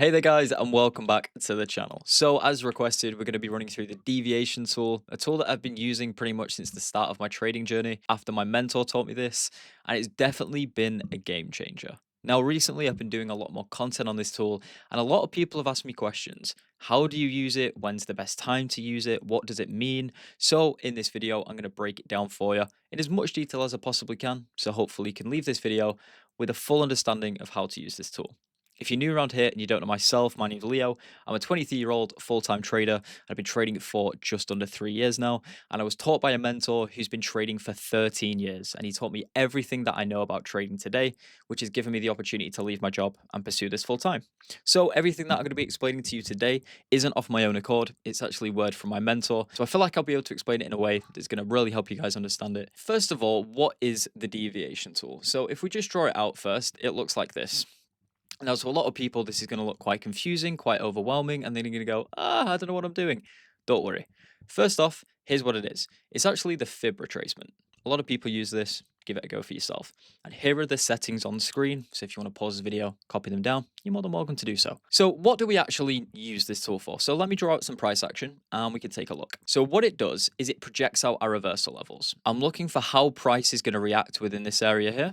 Hey there guys and welcome back to the channel. So as requested, we're going to be running through the deviation tool, a tool that I've been using pretty much since the start of my trading journey after my mentor taught me this, and it's definitely been a game changer. Now recently I've been doing a lot more content on this tool and a lot of people have asked me questions. How do you use it? When's the best time to use it? What does it mean? So in this video, I'm going to break it down for you in as much detail as I possibly can. So hopefully you can leave this video with a full understanding of how to use this tool. If you're new around here and you don't know myself, my name's Leo. I'm a 23-year-old full-time trader. I've been trading for just under 3 years now, and I was taught by a mentor who's been trading for 13 years, and he taught me everything that I know about trading today, which has given me the opportunity to leave my job and pursue this full-time. So everything that I'm going to be explaining to you today isn't off my own accord. It's actually word from my mentor. So I feel like I'll be able to explain it in a way that's going to really help you guys understand it. First of all, what is the deviation tool? So if we just draw it out first, it looks like this. Now, to a lot of people, this is going to look quite confusing, quite overwhelming, and then you're going to go, I don't know what I'm doing. Don't worry. First off, here's what it is. It's actually the fib retracement. A lot of people use this. Give it a go for yourself. And here are the settings on the screen. So if you want to pause the video, copy them down, you're more than welcome to do so. So what do we actually use this tool for? So let me draw out some price action and we can take a look. So what it does is it projects out our reversal levels. I'm looking for how price is going to react within this area here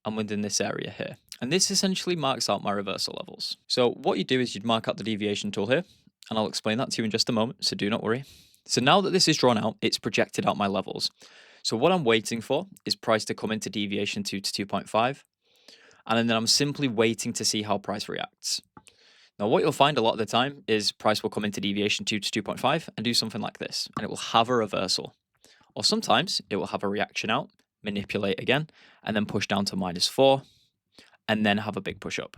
and within this area here. And this essentially marks out my reversal levels. So what you do is you'd mark out the deviation tool here, and I'll explain that to you in just a moment, so do not worry. So now that this is drawn out, it's projected out my levels. So what I'm waiting for is price to come into deviation 2 to 2.5, and then I'm simply waiting to see how price reacts. Now what you'll find a lot of the time is price will come into deviation 2 to 2.5 and do something like this, and it will have a reversal. Or sometimes it will have a reaction out, manipulate again, and then push down to -4, and then have a big push up.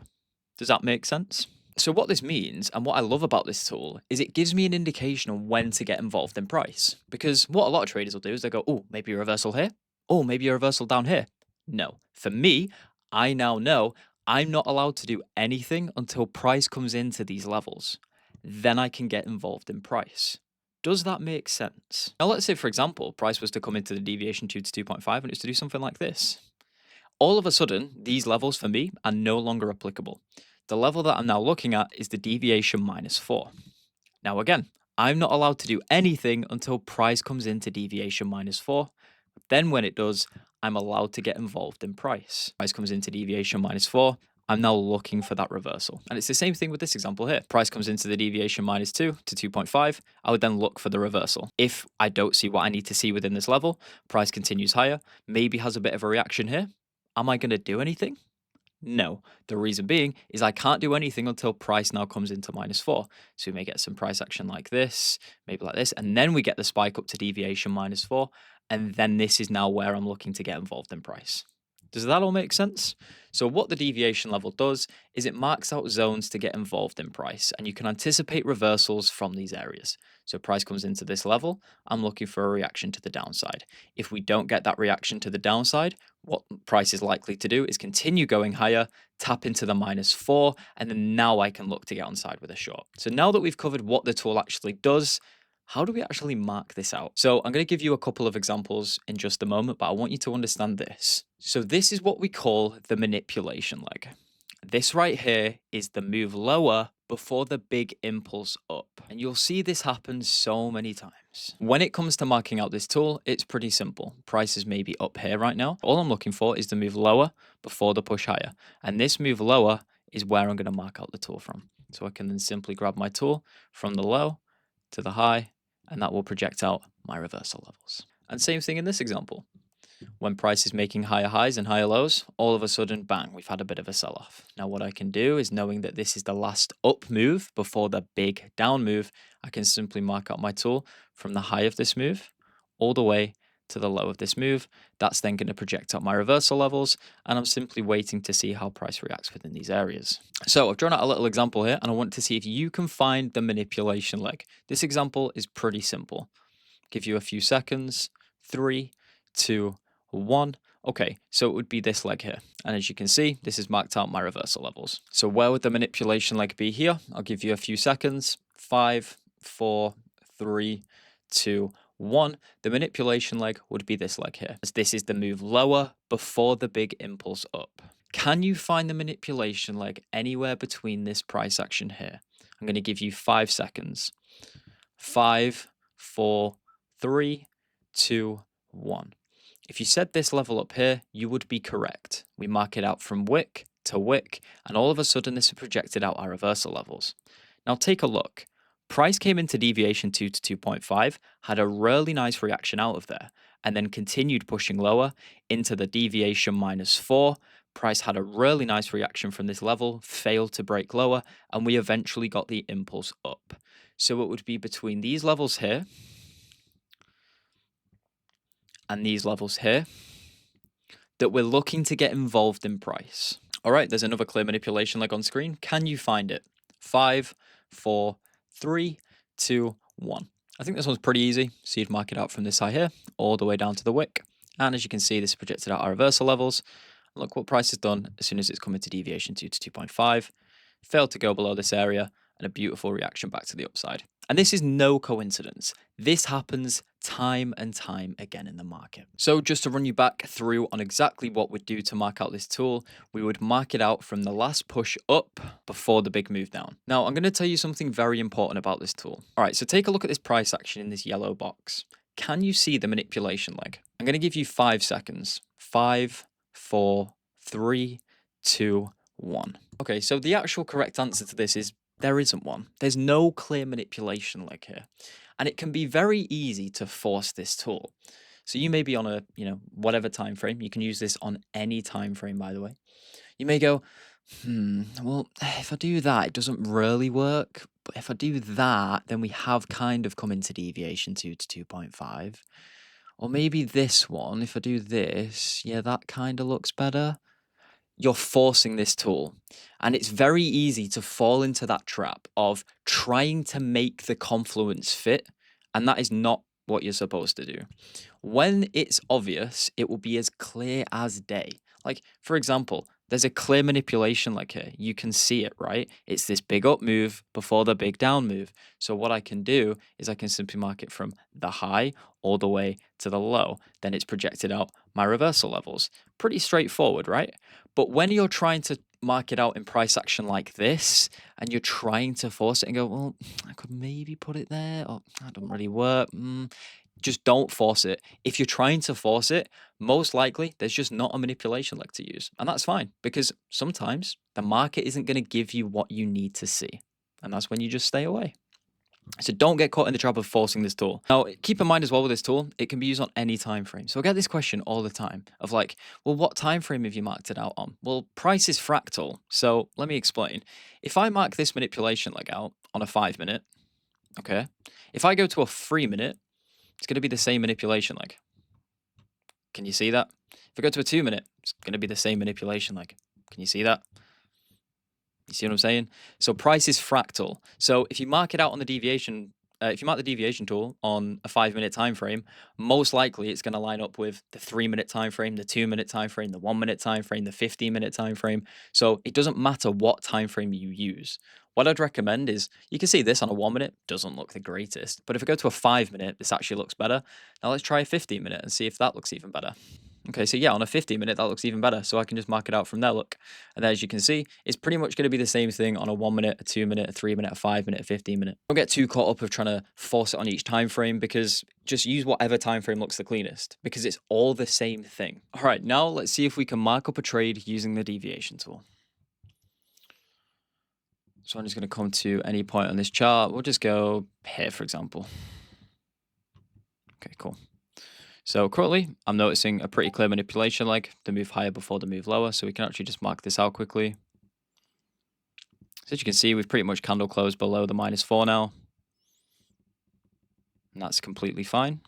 Does that make sense? So what this means, and what I love about this tool, is it gives me an indication on when to get involved in price. Because what a lot of traders will do is they go, oh, maybe a reversal here. Oh, maybe a reversal down here. No. For me, I now know I'm not allowed to do anything until price comes into these levels. Then I can get involved in price. Does that make sense? Now, let's say, for example, price was to come into the deviation 2 to 2.5 and it's to do something like this. All of a sudden, these levels for me are no longer applicable. The level that I'm now looking at is the deviation -4. Now again, I'm not allowed to do anything until price comes into deviation -4. Then when it does, I'm allowed to get involved in price. Price comes into deviation -4. I'm now looking for that reversal. And it's the same thing with this example here. Price comes into the deviation -2 to 2.5. I would then look for the reversal. If I don't see what I need to see within this level, price continues higher, maybe has a bit of a reaction here. Am I going to do anything? No. The reason being is I can't do anything until price now comes into -4. So we may get some price action like this, maybe like this, and then we get the spike up to deviation -4. And then this is now where I'm looking to get involved in price. Does that all make sense? So what the deviation level does is it marks out zones to get involved in price, and you can anticipate reversals from these areas. So price comes into this level, I'm looking for a reaction to the downside. If we don't get that reaction to the downside, what price is likely to do is continue going higher, tap into the -4, and then now I can look to get on side with a short. So now that we've covered what the tool actually does, how do we actually mark this out? So I'm going to give you a couple of examples in just a moment, but I want you to understand this. So this is what we call the manipulation leg. This right here is the move lower before the big impulse up. And you'll see this happen so many times. When it comes to marking out this tool, it's pretty simple. Price is maybe up here right now. All I'm looking for is the move lower before the push higher. And this move lower is where I'm going to mark out the tool from. So I can then simply grab my tool from the low to the high, and that will project out my reversal levels. And same thing in this example. When price is making higher highs and higher lows, all of a sudden, bang, we've had a bit of a sell-off. Now what I can do is, knowing that this is the last up move before the big down move, I can simply mark out my tool from the high of this move all the way to the low of this move. That's then going to project out my reversal levels, and I'm simply waiting to see how price reacts within these areas. So I've drawn out a little example here, and I want to see if you can find the manipulation leg. This example is pretty simple. Give you a few seconds. 3, 2, 1. Okay, so it would be this leg here. And as you can see, this has marked out my reversal levels. So where would the manipulation leg be here? I'll give you a few seconds. 5, 4, 3, 2, 1. The manipulation leg would be this leg here, as this is the move lower before the big impulse up. Can you find the manipulation leg anywhere between this price action here? I'm going to give you 5 seconds. 5, 4, 3, 2, 1. If you set this level up here, you would be correct. We mark it out from wick to wick, and all of a sudden this has projected out our reversal levels. Now take a look. Price came into deviation 2 to 2.5, had a really nice reaction out of there, and then continued pushing lower into the deviation -4. Price had a really nice reaction from this level, failed to break lower, and we eventually got the impulse up. So it would be between these levels here and these levels here that we're looking to get involved in price. All right, there's another clear manipulation leg on screen. Can you find it? 5, 4, 3, 2, 1. I think this one's pretty easy. So you'd mark it out from this high here all the way down to the wick. And as you can see, this is projected out our reversal levels. Look what price has done as soon as it's come into deviation 2 to 2.5. Failed to go below this area, and a beautiful reaction back to the upside. And this is no coincidence. This happens time and time again in the market. So just to run you back through on exactly what we'd do to mark out this tool, we would mark it out from the last push up before the big move down. Now, I'm going to tell you something very important about this tool. All right, so take a look at this price action in this yellow box. Can you see the manipulation leg? I'm going to give you 5 seconds. 5, 4, 3, 2, 1. Okay, so the actual correct answer to this is there isn't one. There's no clear manipulation leg here. And it can be very easy to force this tool. So you may be on a, whatever time frame. You can use this on any time frame, by the way. You may go, well, if I do that, it doesn't really work. But if I do that, then we have kind of come into deviation 2 to 2.5. Or maybe this one, if I do this, yeah, that kind of looks better. You're forcing this tool. And it's very easy to fall into that trap of trying to make the confluence fit. And that is not what you're supposed to do. When it's obvious, it will be as clear as day. Like, for example, there's a clear manipulation like here. You can see it, right? It's this big up move before the big down move. So what I can do is I can simply mark it from the high all the way to the low. Then it's projected out my reversal levels. Pretty straightforward, right? But when you're trying to mark it out in price action like this, and you're trying to force it and go, well, I could maybe put it there, or that doesn't really work. Just don't force it. If you're trying to force it, most likely there's just not a manipulation leg to use. And that's fine, because sometimes the market isn't going to give you what you need to see. And that's when you just stay away. So don't get caught in the trap of forcing this tool. Now, keep in mind as well with this tool, it can be used on any time frame. So I get this question all the time of like, well, what time frame have you marked it out on? Well, price is fractal. So let me explain. If I mark this manipulation leg out on a 5-minute, okay, if I go to a 3-minute, it's going to be the same manipulation leg. Can you see that? If I go to a 2-minute, it's going to be the same manipulation leg. Can you see that? You see what I'm saying? So price is fractal. So if you mark it out on the deviation, if you mark the deviation tool on a 5-minute time frame, most likely it's going to line up with the 3-minute time frame, the 2-minute time frame, the 1-minute time frame, the 15-minute time frame. So it doesn't matter what time frame you use. What I'd recommend is you can see this on a 1-minute doesn't look the greatest, but if I go to a 5-minute, this actually looks better. Now let's try a 15-minute and see if that looks even better. Okay, so yeah, on a 15-minute, that looks even better. So I can just mark it out from there, look. And then as you can see, it's pretty much going to be the same thing on a 1-minute, a 2-minute, a 3-minute, a 5-minute, a 15-minute. Don't get too caught up of trying to force it on each time frame, because just use whatever time frame looks the cleanest, because it's all the same thing. All right, now let's see if we can mark up a trade using the deviation tool. So I'm just going to come to any point on this chart. We'll just go here, for example. Okay, cool. So currently, I'm noticing a pretty clear manipulation leg, the move higher before the move lower, so we can actually just mark this out quickly. So as you can see, we've pretty much candle closed below the -4 now. And that's completely fine.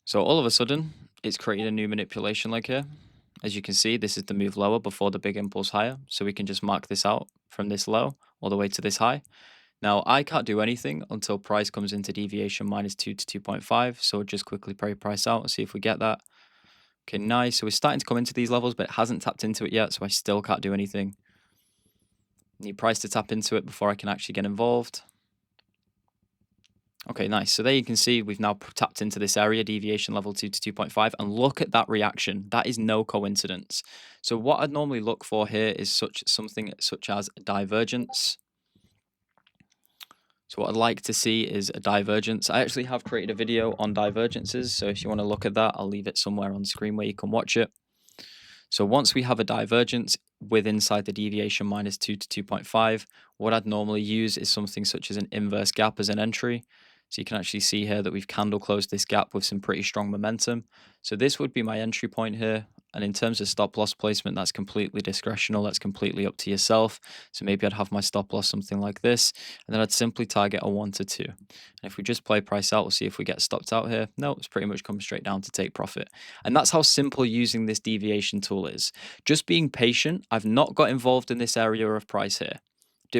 So all of a sudden, it's created a new manipulation leg here. As you can see, this is the move lower before the big impulse higher, so we can just mark this out from this low all the way to this high. Now, I can't do anything until price comes into deviation -2 to 2.5, so we'll just quickly pray price out and see if we get that. Okay, nice. So we're starting to come into these levels, but it hasn't tapped into it yet, so I still can't do anything. Need price to tap into it before I can actually get involved. Okay, nice. So there you can see we've now tapped into this area, deviation level 2 to 2.5, and look at that reaction. That is no coincidence. So what I'd normally look for here is something such as divergence. So what I'd like to see is a divergence. I actually have created a video on divergences. So if you want to look at that, I'll leave it somewhere on screen where you can watch it. So once we have a divergence with inside the deviation minus 2 to 2.5, what I'd normally use is something such as an inverse gap as an entry. So you can actually see here that we've candle closed this gap with some pretty strong momentum. So this would be my entry point here. And in terms of stop loss placement, that's completely discretional. That's completely up to yourself. So maybe I'd have my stop loss something like this, and then I'd simply target a 1 to 2. And if we just play price out, we'll see if we get stopped out here. No, it's pretty much come straight down to take profit. And that's how simple using this deviation tool is. Just being patient. I've not got involved in this area of price here.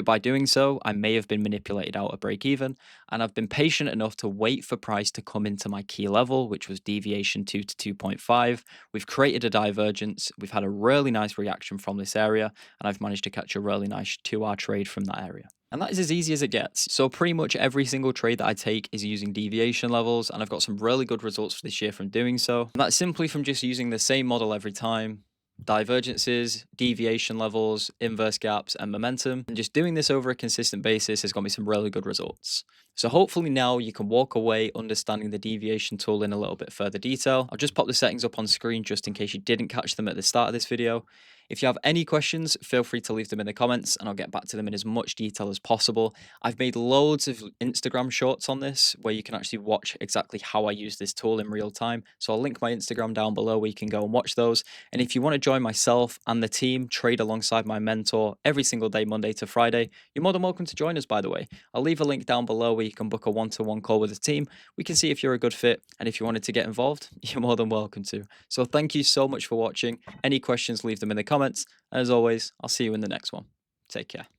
By doing so, I may have been manipulated out of break even, and I've been patient enough to wait for price to come into my key level, which was deviation 2 to 2.5. We've created a divergence. We've had a really nice reaction from this area, and I've managed to catch a really nice 2-hour trade from that area. And that is as easy as it gets. So pretty much every single trade that I take is using deviation levels, and I've got some really good results for this year from doing so. And that's simply from just using the same model every time. Divergences, deviation levels, inverse gaps, and momentum. And just doing this over a consistent basis has got me some really good results. So hopefully now you can walk away understanding the deviation tool in a little bit further detail. I'll just pop the settings up on screen just in case you didn't catch them at the start of this video. If you have any questions, feel free to leave them in the comments and I'll get back to them in as much detail as possible. I've made loads of Instagram shorts on this where you can actually watch exactly how I use this tool in real time. So I'll link my Instagram down below where you can go and watch those. And if you want to join myself and the team, trade alongside my mentor every single day, Monday to Friday, you're more than welcome to join us, by the way. I'll leave a link down below where you can book a one-to-one call with the team. We can see if you're a good fit. And if you wanted to get involved, you're more than welcome to. So thank you so much for watching. Any questions, leave them in the comments. And as always, I'll see you in the next one. Take care.